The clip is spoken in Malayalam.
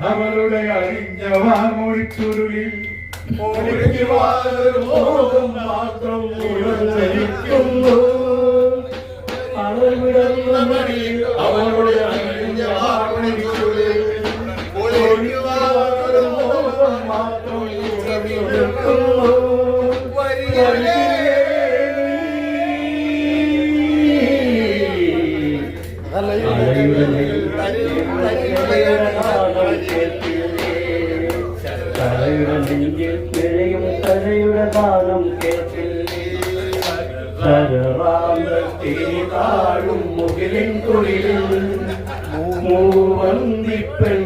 അവളുടെ അഴിഞ്ഞ വാമൊഴിച്ചുരുളിൽ മാത്രം അവളുടെ അഴിഞ്ഞ വാമൊഴിച്ചുരുളിൽ മാത്രം കരയുടെ ഗാനം കേട്ടില്ലേ താഴും മുകിലിൻ കുളിരിൽ മൂവന്തി പെൺ